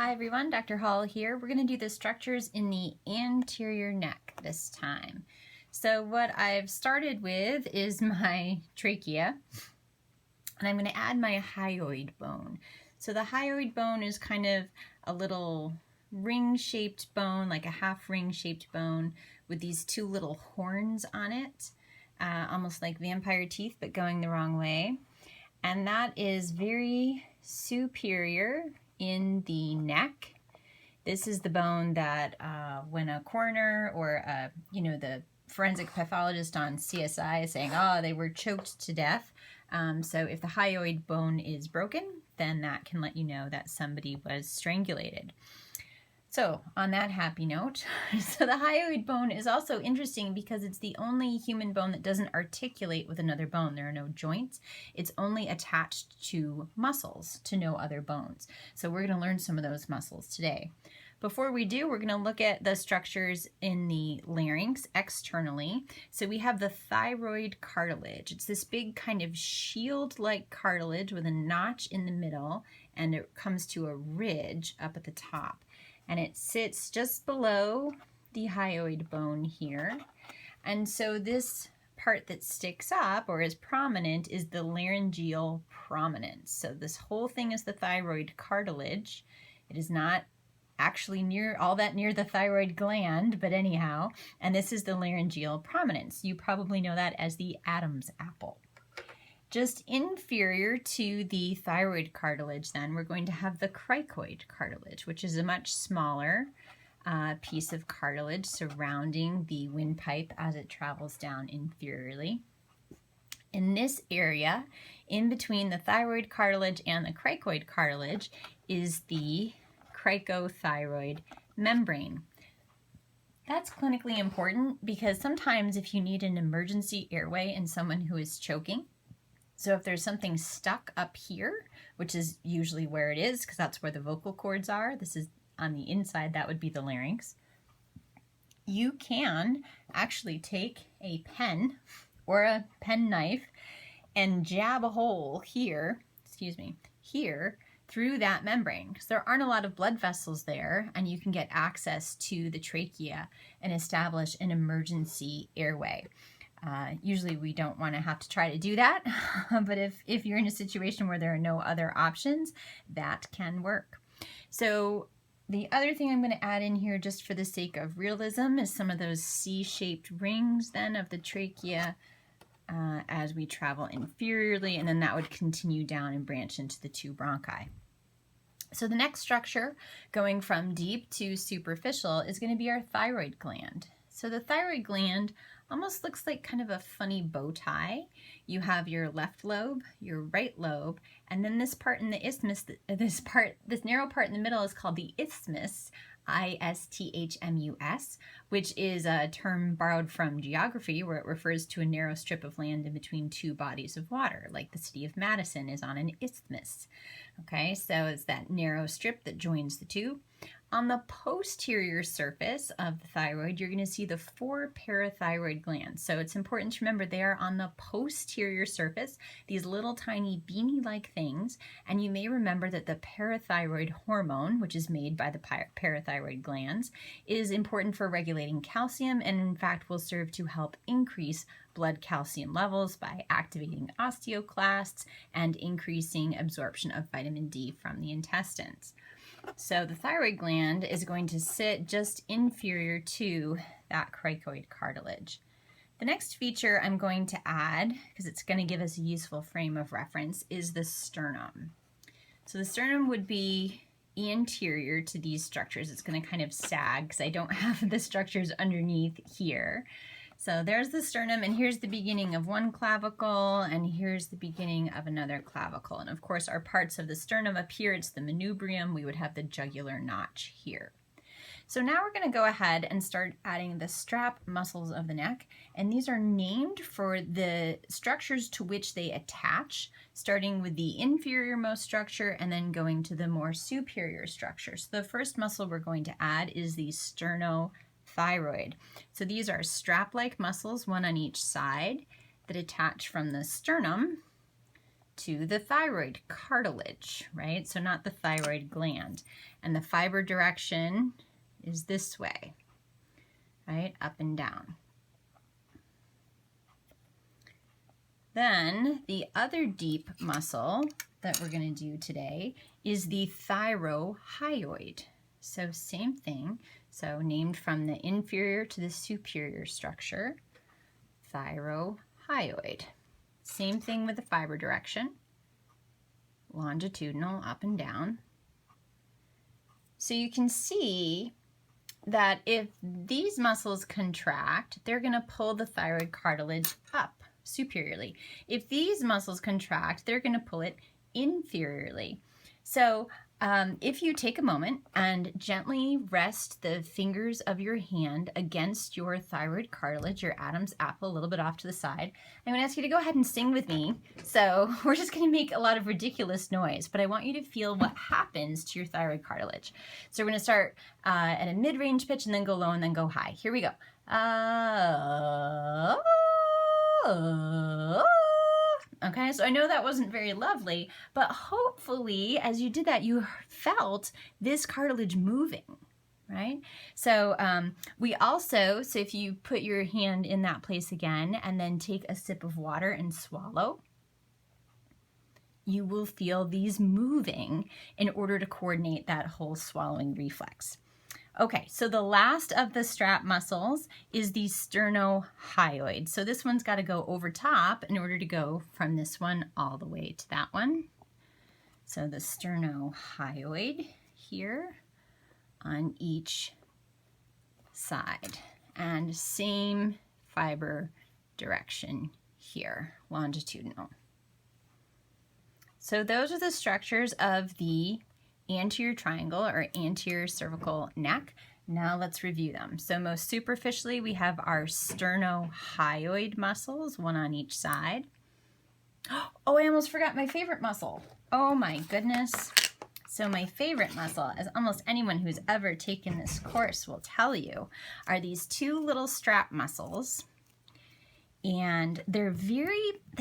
Hi everyone, Dr. Hall here. We're going to do the structures in the anterior neck this time. So what I've started with is my trachea, and I'm going to add my hyoid bone. So the hyoid bone is kind of a little ring-shaped bone, like a half ring-shaped bone with these two little horns on it, almost like vampire teeth, but going the wrong way. And that is very superior in the neck. This is the bone that when a coroner or the forensic pathologist on CSI is saying, oh, they were choked to death. So if the hyoid bone is broken, then that can let you know that somebody was strangulated. So on that happy note, so the hyoid bone is also interesting because it's the only human bone that doesn't articulate with another bone. There are no joints. It's only attached to muscles, to no other bones. So we're going to learn some of those muscles today. Before we do, we're going to look at the structures in the larynx externally. So we have the thyroid cartilage. It's this big kind of shield-like cartilage with a notch in the middle, and it comes to a ridge up at the top. And it sits just below the hyoid bone here. And so this part that sticks up or is prominent is the laryngeal prominence. So this whole thing is the thyroid cartilage. It is not actually all that near the thyroid gland, but anyhow, and this is the laryngeal prominence. You probably know that as the Adam's apple. Just inferior to the thyroid cartilage, then, we're going to have the cricoid cartilage, which is a much smaller piece of cartilage surrounding the windpipe as it travels down inferiorly. In this area, in between the thyroid cartilage and the cricoid cartilage, is the Cricothyroid Membrane. That's clinically important because sometimes if you need an emergency airway in someone who is choking, so if there's something stuck up here, which is usually where it is because that's where the vocal cords are, this is on the inside, that would be the larynx, you can actually take a pen or a pen knife and jab a hole here, here through that membrane because there aren't a lot of blood vessels there, and you can get access to the trachea and establish an emergency airway. Usually we don't want to have to try to do that, but if you're in a situation where there are no other options, that can work. So the other thing I'm going to add in here just for the sake of realism is some of those C-shaped rings then of the trachea as we travel inferiorly, and then that would continue down and branch into the two bronchi. So the next structure going from deep to superficial is going to be our thyroid gland. So the thyroid gland almost looks like kind of a funny bow tie. You have your left lobe, your right lobe, and then this part in the isthmus, this narrow part in the middle is called the isthmus, I-S-T-H-M-U-S, which is a term borrowed from geography where it refers to a narrow strip of land in between two bodies of water, like the city of Madison is on an isthmus. Okay, so it's that narrow strip that joins the two. On the posterior surface of the thyroid, you're going to see the 4 parathyroid glands. So it's important to remember they are on the posterior surface, these little tiny beanie-like things. And you may remember that the parathyroid hormone, which is made by the parathyroid glands, is important for regulating calcium and in fact will serve to help increase blood calcium levels by activating osteoclasts and increasing absorption of vitamin D from the intestines. So the thyroid gland is going to sit just inferior to that cricoid cartilage. The next feature I'm going to add, because it's going to give us a useful frame of reference, is the sternum. So the sternum would be anterior to these structures. It's going to kind of sag because I don't have the structures underneath here. So there's the sternum, and here's the beginning of one clavicle, and here's the beginning of another clavicle. And of course, our parts of the sternum up here, it's the manubrium. We would have the jugular notch here. So now we're going to go ahead and start adding the strap muscles of the neck, and these are named for the structures to which they attach, starting with the inferior most structure and then going to the more superior structure. So the first muscle we're going to add is the Sternothyroid. So these are strap-like muscles, one on each side, that attach from the sternum to the thyroid cartilage, right? So not the thyroid gland. And the fiber direction is this way, right? Up and down. Then the other deep muscle that we're going to do today is the Thyrohyoid. So same thing. So named from the inferior to the superior structure, Thyrohyoid. Same thing with the fiber direction, longitudinal, up and down. So you can see that if these muscles contract, they're going to pull the thyroid cartilage up superiorly. If these muscles contract, they're going to pull it inferiorly. So if you take a moment and gently rest the fingers of your hand against your thyroid cartilage, your Adam's apple, a little bit off to the side, I'm going to ask you to go ahead and sing with me. So we're just going to make a lot of ridiculous noise, but I want you to feel what happens to your thyroid cartilage. So we're going to start at a mid-range pitch and then go low and then go high. Here we go. Okay, so I know that wasn't very lovely, but hopefully as you did that, you felt this cartilage moving, right? So we also, so if you put your hand in that place again and then take a sip of water and swallow, you will feel these moving in order to coordinate that whole swallowing reflex. Okay, so the last of the strap muscles is the Sternohyoid. So this one's got to go over top in order to go from this one all the way to that one. So the Sternohyoid here on each side. And same fiber direction here, longitudinal. So those are the structures of the anterior triangle or anterior cervical neck. Now let's review them. So most superficially, we have our Sternohyoid muscles, one on each side. Oh, I almost forgot my favorite muscle. Oh my goodness. So my favorite muscle, as almost anyone who's ever taken this course will tell you, are these two little strap muscles. And they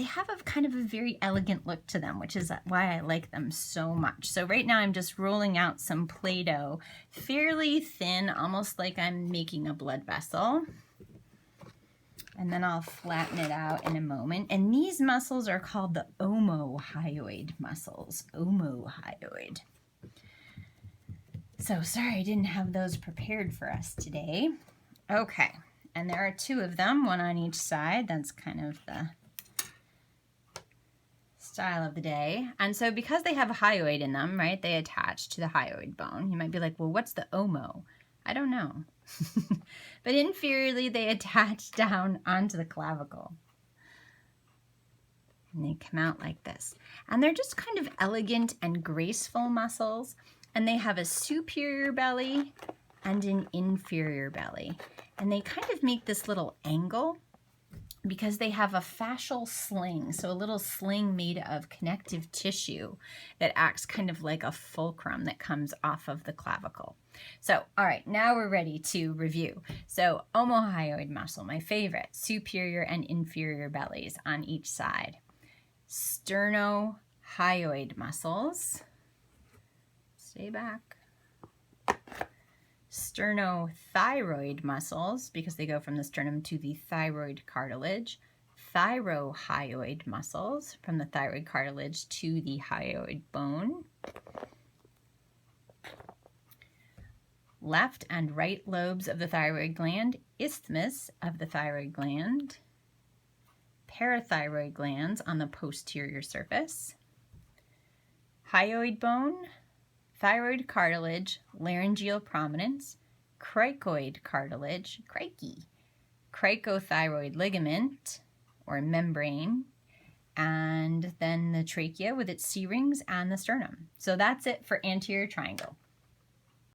have a kind of a very elegant look to them, which is why I like them so much. So right now I'm just rolling out some Play-Doh, fairly thin, almost like I'm making a blood vessel. And then I'll flatten it out in a moment. And these muscles are called the Homohyoid muscles, Homohyoid. So sorry I didn't have those prepared for us today. Okay. And there are two of them, one on each side. That's kind of the style of the day. And so because they have a hyoid in them, right, they attach to the hyoid bone. You might be like, well, what's the omo? I don't know. But inferiorly, they attach down onto the clavicle. And they come out like this. And they're just kind of elegant and graceful muscles. And they have a superior belly and an inferior belly. And they kind of make this little angle because they have a fascial sling, so a little sling made of connective tissue that acts kind of like a fulcrum that comes off of the clavicle. So, all right, now we're ready to review. So, Homohyoid muscle, my favorite, superior and inferior bellies on each side. Sternohyoid muscles, stay back. Sternothyroid muscles, because they go from the sternum to the thyroid cartilage. Thyrohyoid muscles, from the thyroid cartilage to the hyoid bone. Left and right lobes of the thyroid gland, isthmus of the thyroid gland. Parathyroid glands on the posterior surface. Hyoid bone, thyroid cartilage, laryngeal prominence, cricoid cartilage, cricothyroid ligament or membrane, and then the trachea with its C-rings and the sternum. So that's it for anterior triangle.